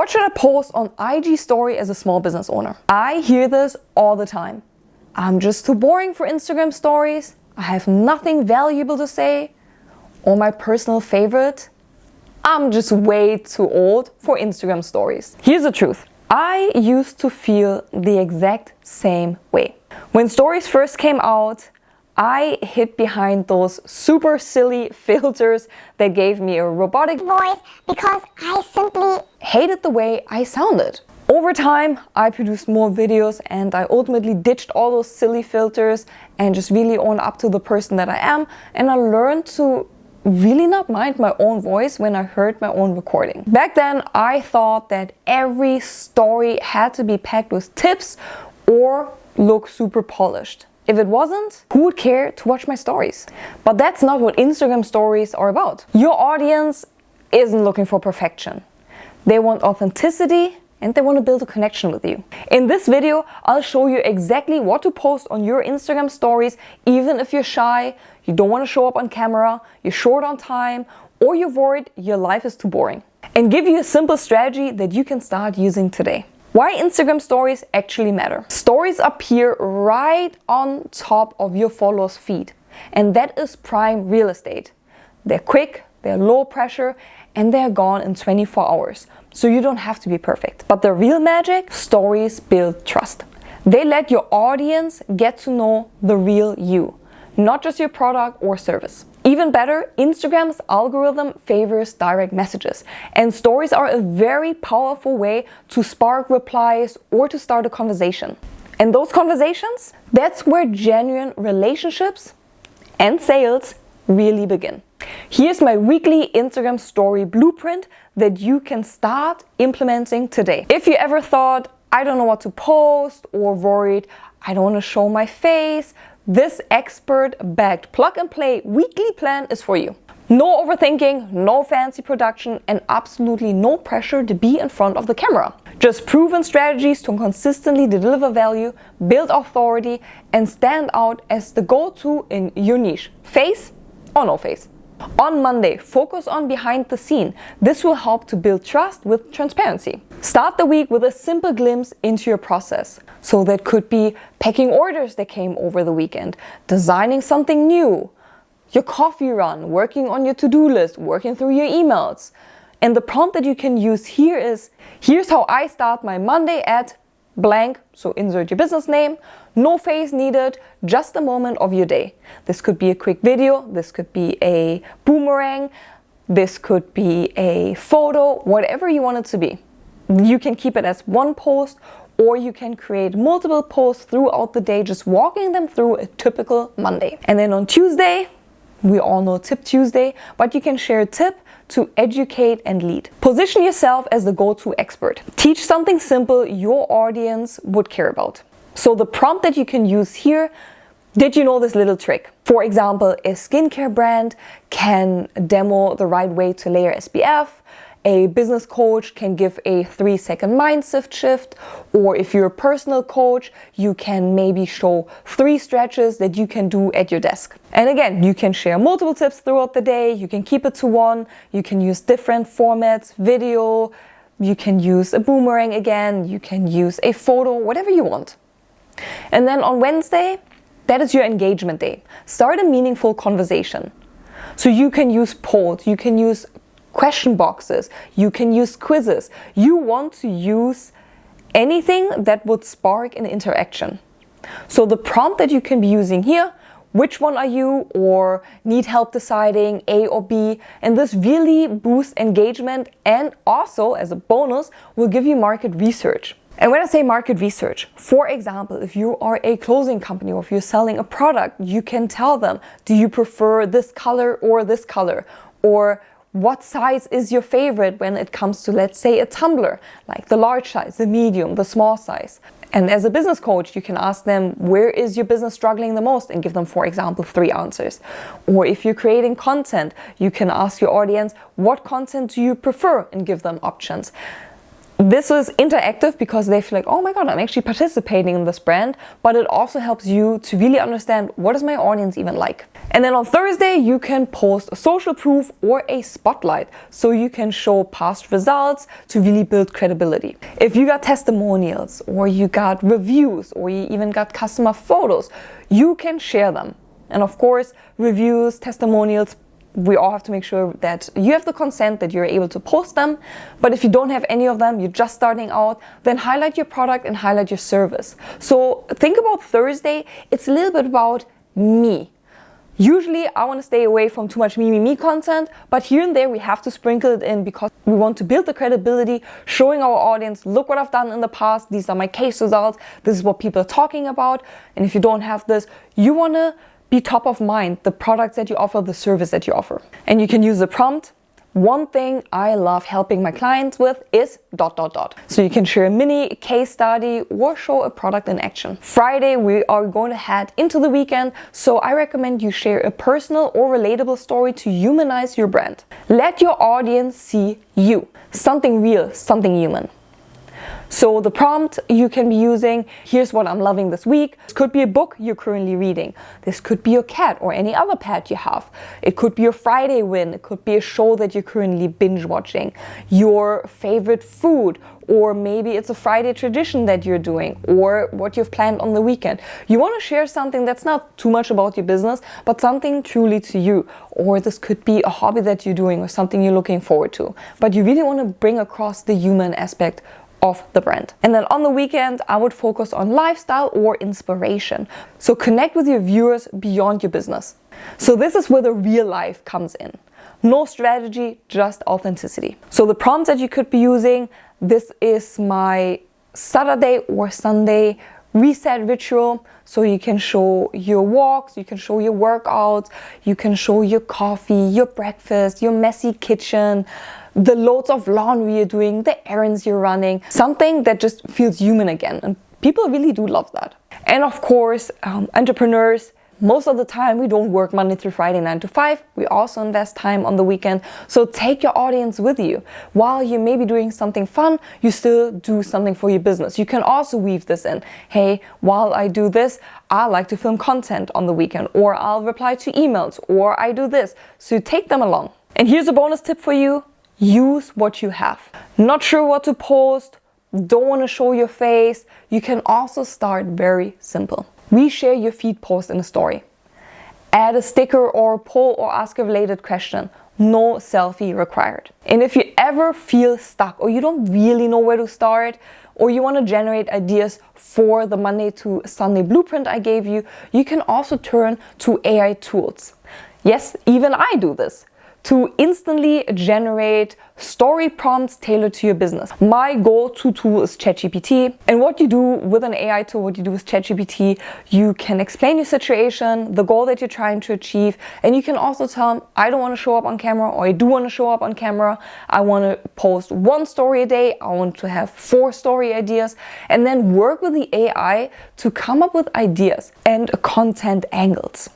What should I post on IG story as a small business owner? I hear this all the time. I'm just too boring for Instagram stories. I have nothing valuable to say. Or my personal favorite, I'm just way too old for Instagram stories. Here's the truth. I used to feel the exact same way. When stories first came out, I hid behind those super silly filters that gave me a robotic voice because I simply hated the way I sounded. Over time, I produced more videos and I ultimately ditched all those silly filters and just really owned up to the person that I am. And I learned to really not mind my own voice when I heard my own recording. Back then, I thought that every story had to be packed with tips or look super polished. If it wasn't, who would care to watch my stories? But that's not what Instagram stories are about. Your audience isn't looking for perfection. They want authenticity and they want to build a connection with you. In this video, I'll show you exactly what to post on your Instagram stories, even if you're shy, you don't want to show up on camera, you're short on time, or you're worried your life is too boring. And give you a simple strategy that you can start using today. Why Instagram stories actually matter. Stories appear right on top of your followers' feed, and that is prime real estate. They're quick, they're low pressure, and they're gone in 24 hours. So you don't have to be perfect. But the real magic, stories build trust. They let your audience get to know the real you, not just your product or service. Even better, Instagram's algorithm favors direct messages, and stories are a very powerful way to spark replies or to start a conversation. And those conversations, that's where genuine relationships and sales really begin. Here's my weekly Instagram story blueprint that you can start implementing today. If you ever thought, I don't know what to post, or worried, I don't want to show my face, this expert-backed plug-and-play weekly plan is for you. No overthinking, no fancy production, and absolutely no pressure to be in front of the camera. Just proven strategies to consistently deliver value, build authority, and stand out as the go-to in your niche. Face or no face. On Monday, focus on behind the scene. This will help to build trust with transparency. Start the week with a simple glimpse into your process. So that could be packing orders that came over the weekend, designing something new, your coffee run, working on your to-do list, working through your emails. And the prompt that you can use here is, here's how I start my Monday at blank, so insert your business name, no face needed, just a moment of your day. This could be a quick video, this could be a boomerang, this could be a photo, whatever you want it to be. You can keep it as one post, or you can create multiple posts throughout the day, just walking them through a typical Monday. And then on Tuesday, we all know Tip Tuesday, but you can share a tip to educate and lead. Position yourself as the go-to expert. Teach something simple your audience would care about. So the prompt that you can use here, did you know this little trick? For example, a skincare brand can demo the right way to layer SPF. A business coach can give a 3-second mindset shift, or if you're a personal coach, you can maybe show 3 stretches that you can do at your desk. And again, you can share multiple tips throughout the day, you can keep it to one, you can use different formats, video, you can use a boomerang again, you can use a photo, whatever you want. And then on Wednesday, that is your engagement day. Start a meaningful conversation. So you can use polls, you can use question boxes, you can use quizzes. You want to use anything that would spark an interaction. So the prompt that you can be using here, which one are you, or need help deciding A or B, and this really boosts engagement and also, as a bonus, will give you market research. And when I say market research, for example, if you are a clothing company or if you're selling a product, you can tell them, do you prefer this color or this color? Or what size is your favorite when it comes to, let's say, a tumbler, like the large size, the medium, the small size. And as a business coach, you can ask them, where is your business struggling the most? And give them, for example, 3 answers. Or if you're creating content, you can ask your audience, what content do you prefer? And give them options. This is interactive because they feel like, oh my god, I'm actually participating in this brand, but it also helps you to really understand, what is my audience even like? And then on Thursday, you can post a social proof or a spotlight, so you can show past results to really build credibility. If you got testimonials, or you got reviews, or you even got customer photos, you can share them. And of course, reviews, testimonials, we all have to make sure that you have the consent that you're able to post them. But if you don't have any of them, you're just starting out, then highlight your product and highlight your service. So think about Thursday, it's a little bit about me. Usually I want to stay away from too much me content, but here and there we have to sprinkle it in because we want to build the credibility, showing our audience, look what I've done in the past, these are my case results, this is what people are talking about. And if you don't have this, you want to be top of mind, the products that you offer, the service that you offer. And you can use the prompt. One thing I love helping my clients with is ... So you can share a mini case study or show a product in action. Friday, we are going to head into the weekend, so I recommend you share a personal or relatable story to humanize your brand. Let your audience see you, something real, something human. So the prompt you can be using, here's what I'm loving this week. This could be a book you're currently reading. This could be your cat or any other pet you have. It could be your Friday win. It could be a show that you're currently binge watching. Your favorite food, or maybe it's a Friday tradition that you're doing, or what you've planned on the weekend. You want to share something that's not too much about your business, but something truly to you. Or this could be a hobby that you're doing or something you're looking forward to. But you really want to bring across the human aspect of the brand. And then on the weekend, I would focus on lifestyle or inspiration. So connect with your viewers beyond your business. So this is where the real life comes in. No strategy, just authenticity. So the prompts that you could be using, this is my Saturday or Sunday reset ritual. So you can show your walks, you can show your workouts, you can show your coffee, your breakfast, your messy kitchen, the loads of laundry you're doing, the errands you're running, something that just feels human again. And people really do love that. And of course, entrepreneurs, most of the time we don't work Monday through Friday 9 to 5. We also invest time on the weekend. So take your audience with you. While you may be doing something fun, you still do something for your business. You can also weave this in. Hey, while I do this, I like to film content on the weekend, or I'll reply to emails, or I do this. So take them along. And here's a bonus tip for you. Use what you have. Not sure what to post, don't want to show your face. You can also start very simple. Reshare your feed post in a story. Add a sticker or a poll or ask a related question. No selfie required. And if you ever feel stuck or you don't really know where to start, or you want to generate ideas for the Monday to Sunday blueprint I gave you, you can also turn to AI tools. Yes, even I do this, to instantly generate story prompts tailored to your business. My go-to tool is ChatGPT. And what you do with an AI tool, what you do with ChatGPT, you can explain your situation, the goal that you're trying to achieve, and you can also tell them, I don't want to show up on camera, or I do want to show up on camera. I want to post 1 story a day. I want to have 4 story ideas, and then work with the AI to come up with ideas and content angles.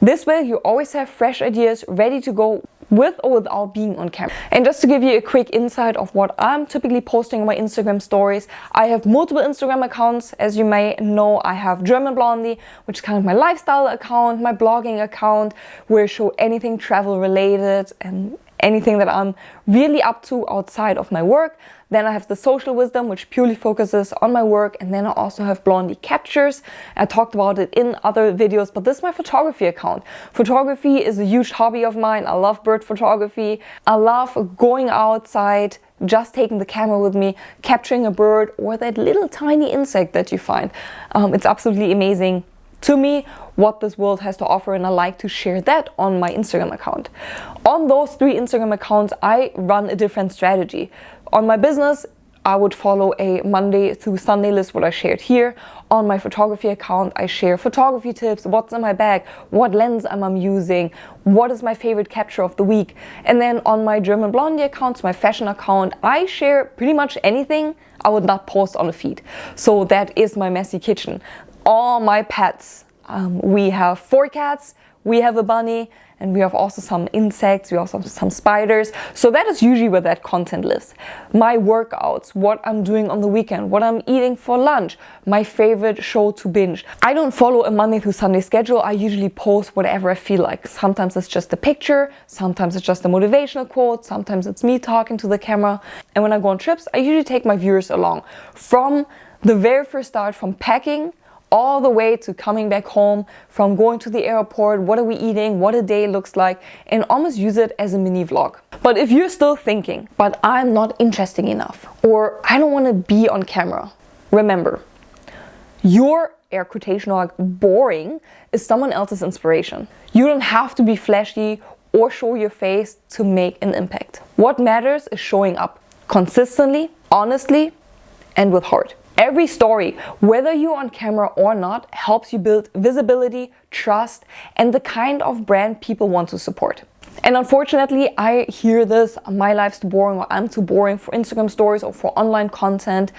This way you always have fresh ideas ready to go with or without being on camera. And just to give you a quick insight of what I'm typically posting on my Instagram stories, I have multiple Instagram accounts. As you may know, I have German Blondie, which is kind of my lifestyle account, my blogging account, where I show anything travel related and anything that I'm really up to outside of my work. Then I have the Social Wisdom, which purely focuses on my work. And then I also have Blondie Captures. I talked about it in other videos, but this is my photography account. Photography is a huge hobby of mine. I love bird photography. I love going outside, just taking the camera with me, capturing a bird or that little tiny insect that you find. It's absolutely amazing to me what this world has to offer, and I like to share that on my Instagram account. On those 3 Instagram accounts, I run a different strategy. On my business, I would follow a Monday through Sunday list, what I shared here. On my photography account, I share photography tips, what's in my bag, what lens am I using, what is my favorite capture of the week. And then on my German Blondie account, my fashion account, I share pretty much anything I would not post on a feed. So that is my messy kitchen. All my pets. We have 4 cats, we have a bunny, and we have also some insects, we also have some spiders. So that is usually where that content lives. My workouts, what I'm doing on the weekend, what I'm eating for lunch, my favorite show to binge. I don't follow a Monday through Sunday schedule. I usually post whatever I feel like. Sometimes it's just a picture, sometimes it's just a motivational quote, sometimes it's me talking to the camera. And when I go on trips, I usually take my viewers along from the very first start, from packing all the way to coming back home, from going to the airport, what are we eating, what a day looks like, and almost use it as a mini vlog. But if you're still thinking, but I'm not interesting enough, or I don't want to be on camera, remember, your air quotation mark boring is someone else's inspiration. You don't have to be flashy or show your face to make an impact. What matters is showing up consistently, honestly, and with heart. Every story, whether you're on camera or not, helps you build visibility, trust, and the kind of brand people want to support. And unfortunately, I hear this, my life's too boring, or I'm too boring for Instagram stories or for online content.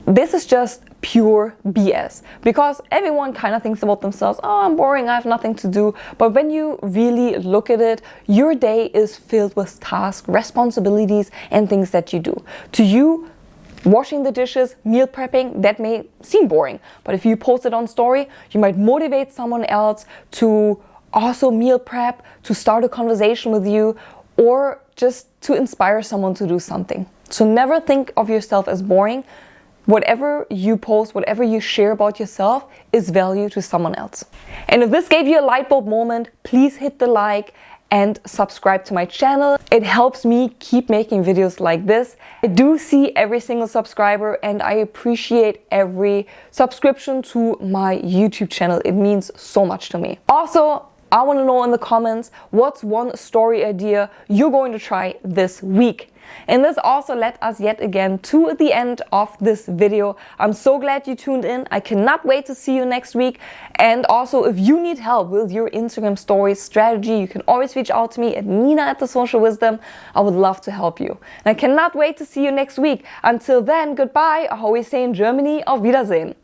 This is just pure BS, because everyone kind of thinks about themselves, oh, I'm boring, I have nothing to do. But when you really look at it, your day is filled with tasks, responsibilities, and things that you do. To you, washing the dishes, meal prepping, that may seem boring. But if you post it on story, you might motivate someone else to also meal prep, to start a conversation with you, or just to inspire someone to do something. So never think of yourself as boring. Whatever you post, whatever you share about yourself is value to someone else. And if this gave you a light bulb moment, please hit the like and subscribe to my channel. It helps me keep making videos like this. I do see every single subscriber, and I appreciate every subscription to my YouTube channel. It means so much to me. Also, I want to know in the comments, what's one story idea you're going to try this week? And this also led us yet again to the end of this video. I'm so glad you tuned in. I cannot wait to see you next week. And also, if you need help with your Instagram stories strategy, you can always reach out to me at Nina@thesocialwisdom. I would love to help you. And I cannot wait to see you next week. Until then, goodbye. Or how we say in Germany, auf Wiedersehen.